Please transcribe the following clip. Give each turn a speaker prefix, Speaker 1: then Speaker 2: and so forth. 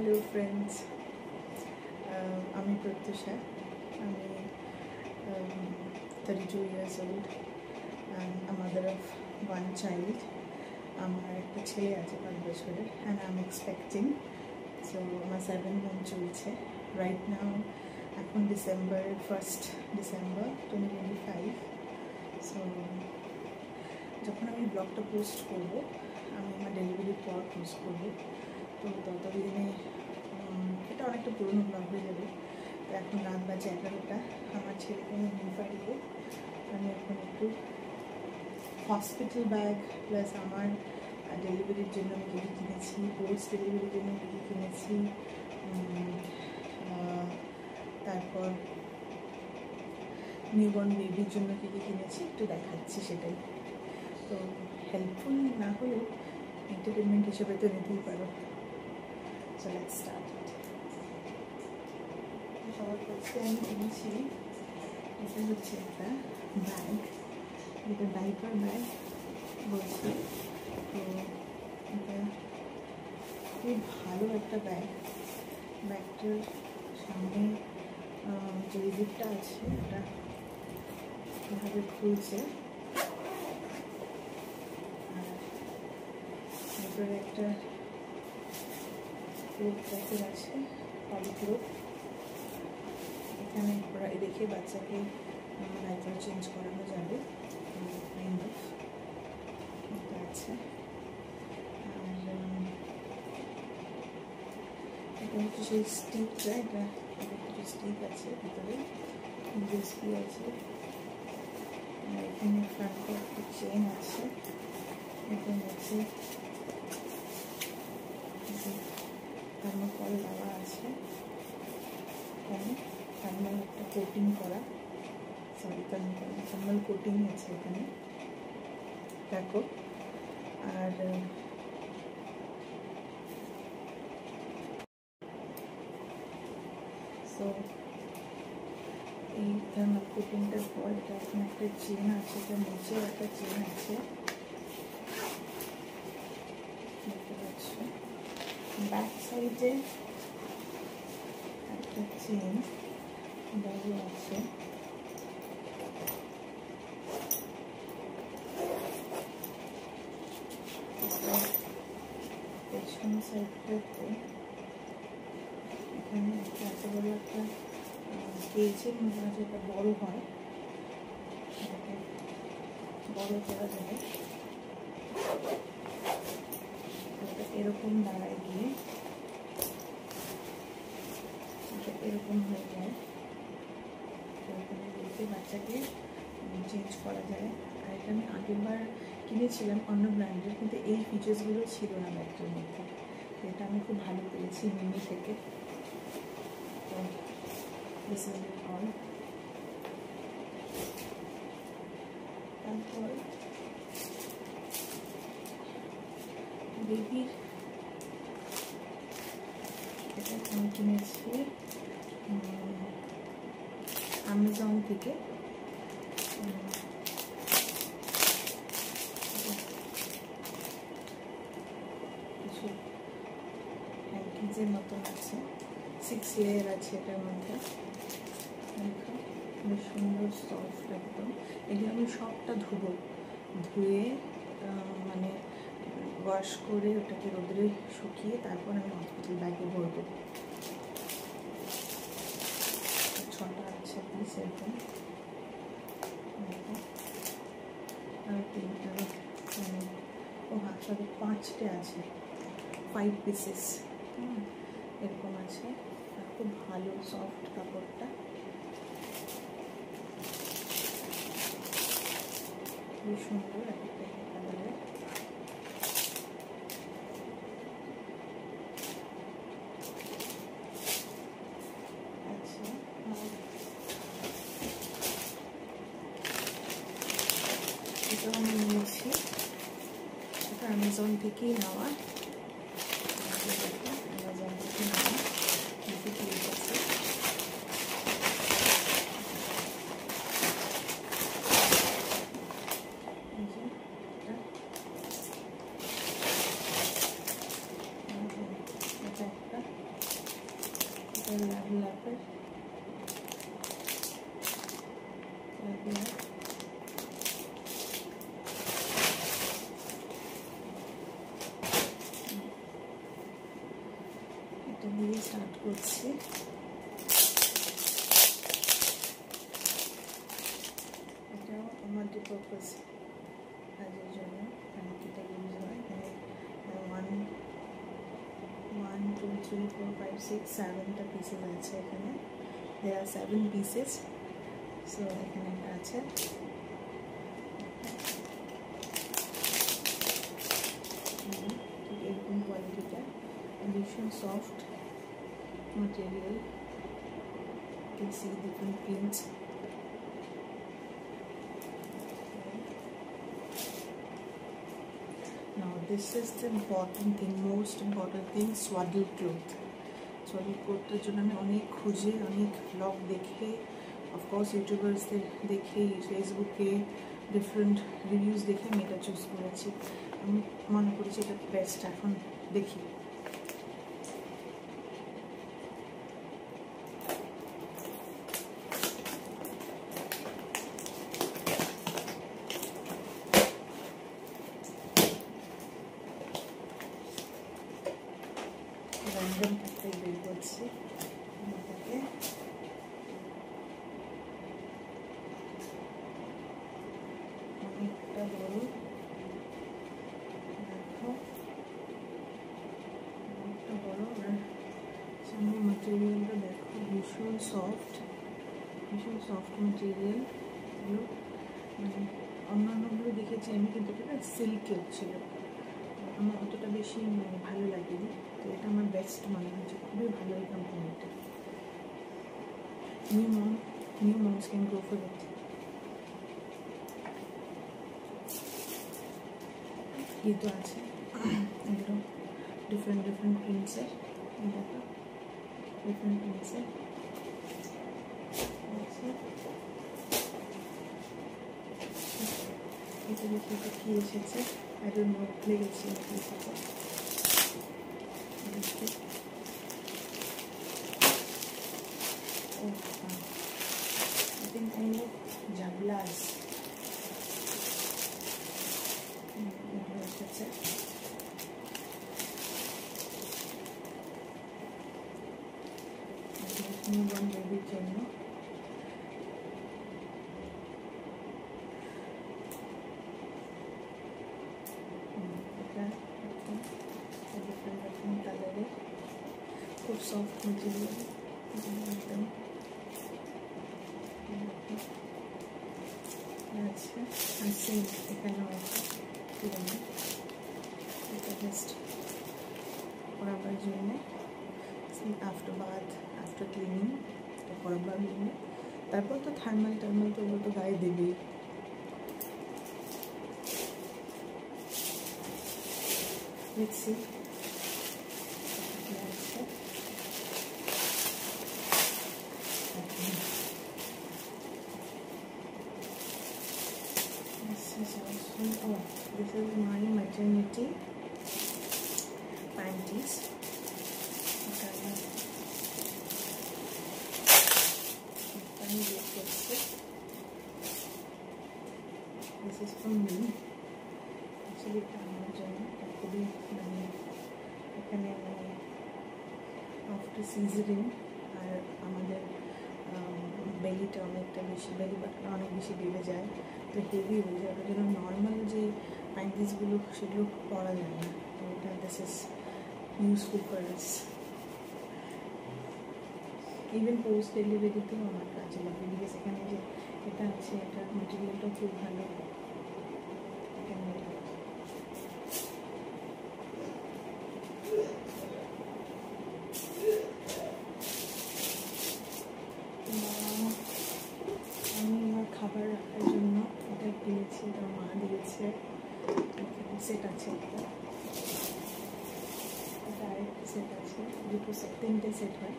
Speaker 1: Hello friends, আমি প্রত্যুষা, আমি 32 years old and a mother of one child. আমার একটা ছেলে আছে 5 বছরের and I'm expecting, so আমার 7 month চলছে right now. এখন December 1st December 2025. so যখন আমি ব্লগটা পোস্ট করব আমি আমার ডেলিভারির পর পোস্ট করব, তো ততদিনে এটা অনেকটা পুরনো ব্লগ হয়ে যাবে। তো এখন রাত বাজে 11টা, আমার ছেলেকে আমি নিয়ে দিয়ে আমি এখন একটু হসপিটাল ব্যাগ প্লাস আমার ডেলিভারির জন্য আমি কী কিনেছি, পোস্ট ডেলিভারির জন্য কী কিনেছি, তারপর নিউবর্ন বেবির জন্য কী কিনেছি একটু দেখাচ্ছি সেটাই। তো হেল্পফুল না হলেও এন্টারটেনমেন্ট হিসেবে তো নিতেই পারো। So let's start it. সবার প্রথমে আমি কিনেছি এটা হচ্ছে একটা ব্যাগ, এটা ডাইপার ব্যাগ বলছি। তো এটা খুব ভালো একটা ব্যাগ। ব্যাগটার সামনে যে জিপটা আছে এটা এভাবে খুলছে, আর ভিতরে একটা ক্লোথ প্যাকেট আছে, পলিক্লোথ। এখানে রেখে বাচ্চাকে ডাইপার চেঞ্জ করানো যাবে, কাইন্ড অফ এটা আছে। আর এটা হচ্ছে সেই স্টিকটা, এটা কিছু স্টিক আছে ভিতরে, ইউএসবি আছে, আর এখানে ফ্রন্টে একটা চেন আছে, এখানে আছে থার্মোকল দেওয়া আছে, এখানে থার্মাল একটা কোটিং করা, থার্মাল কোটিং আছে এখানে দেখো। আর সো এই থার্মাল কোটিংটার পর এটা এখানে একটা চেন আছে, এটা নিচেও একটা চেন আছে দেখতে পাচ্ছ। ব্যাক সাইডে একটা চেন বড় আছে, পেছন সাইডটাতে এখানে একটা এত বড় একটা কেজের মধ্যে আছে, এটা বড় হয়, বড় করা যাবে। এটা এরকম দাঁড়ায় গিয়ে এটা এরকম হয়ে যায়, এরকম দেখতে বাচ্চাকে চেঞ্জ করা যায়। আর এটা আমি আগেরবার কিনেছিলাম অন্য ব্র্যান্ডের, কিন্তু এই ফিচার্সগুলো ছিল না ব্যাগটার মধ্যে। এটা আমি খুব ভালো পেয়েছি মিমি থেকে। তো দিস ইজ অল। তারপর বেবির এটা আমি কিনেছি অ্যামাজন থেকে। কিছু হ্যাঙ্কিজের মতন আছে, 6 লেয়ার আছে এটার মধ্যে, দেখো বেশ সুন্দর সফট একদম। এগুলো আমি সবটা ধুয়ে মানে ওয়াশ করে ওটাকে রোদে শুকিয়ে তারপর আমি হসপিটাল ব্যাগে ভরবো। 6টা আছে পিস এরকম, আর 3টা ও হ্যাঁ সরি 5টে আছে, 5 পিসেস এরকম আছে। আর খুব ভালো সফট কাপড়টা, খুবই সুন্দর একটা কালারের। আচ্ছা, এটা আমি নিয়েছি, এটা অ্যামাজন থেকেই নেওয়া, অ্যামাজন থেকে নেওয়া কিছু ক্লিপ আছে। এটা একটা ল্যাপের এটা দিয়ে স্টার্ট করছি। এটাও মাল্টিপারপাস কাজের জন্য এটা ইউজ হয়। এখানে 1 2 3 4 5 6 7টা পিসেস আছে। এখানে there are 7 pieces, so এখানে একটা আছে। এরকম কোয়ালিটিটা, ভীষণ soft material. You can see different prints. Now this is the important thing, most important thing, swaddle cloth. Swaddle clothটার জন্য আমি অনেক খুঁজে, অনেক ব্লগ দেখে, অফকোর্স ইউটিউবার্সদের দেখে, ফেসবুকে ডিফারেন্ট রিভিউজ দেখে আমি এটা চুজ করেছি। আমি মনে করেছি এটা বেস্ট। এখন দেখি। র্যান্ডম একটা বের করছি এটাকে। অনেকটা বড়, দেখো অনেকটা বড়। আর সামনে ম্যাটেরিয়ালটা দেখো, ভীষণ সফট ম্যাটেরিয়াল। এগুলো মানে অন্যান্যগুলো দেখেছি আমি, কিন্তু এটা সিল্কের ছিল, আমার অতটা বেশি ভালো লাগেনি। তো এটা আমার বেস্ট মনে হয়েছে, খুবই ভালো এই কোম্পানিটা। New moms can go for it. এই তো আছে এগুলো ডিফারেন্ট প্রিন্টসের, দেখো ডিফারেন্ট প্রিন্টসের আছে। এটা দেখি এটা কি এসেছে, আই ডোন্ট নো, ভুলে গেছি কি এসেছে। Oh, I think kind of jablas. এগুলো এসেছে। নিউবর্ন বেবির জন্য। এটা ডিফারেন্ট কালারের, খুব সফট মেটেরিয়াল। একদম আছে, আর সেম এখানেও আছে। এটা জাস্ট পরাবার জন্য, আফটার বাথ, আফটার ক্লিনিং এটা পরাবার জন্য। তারপর তো থার্মাল তো ওগুলো তো গায়ে দেবেই। Let's see. This is my maternity panties. This is from me. Actually, খুবই মানে এখানে আফটার সিজারিং আর আমাদের বেলিটা অনেকটা বেশি, বেলি বাটনটা অনেক বেশি বেড়ে যায়, তো হেভি হয়ে যায়। ওটার জন্য নর্মাল যে প্যান্টিসগুলো সেগুলো পরা যায় না। তো এটা this is useful for us. Even post ডেলিভারিতেও আমার কাজে লাগে, বিকজ এখানে যে এটা আছে এটার মেটেরিয়ালটা খুব ভালো। আমি আমার খাবার রাখার জন্য এটা কিনেছি, এটা মা দিয়েছে। সেট আছে একটা, এটা আরেকটা সেট আছে, দুটো সেট, 3টে সেট হয়।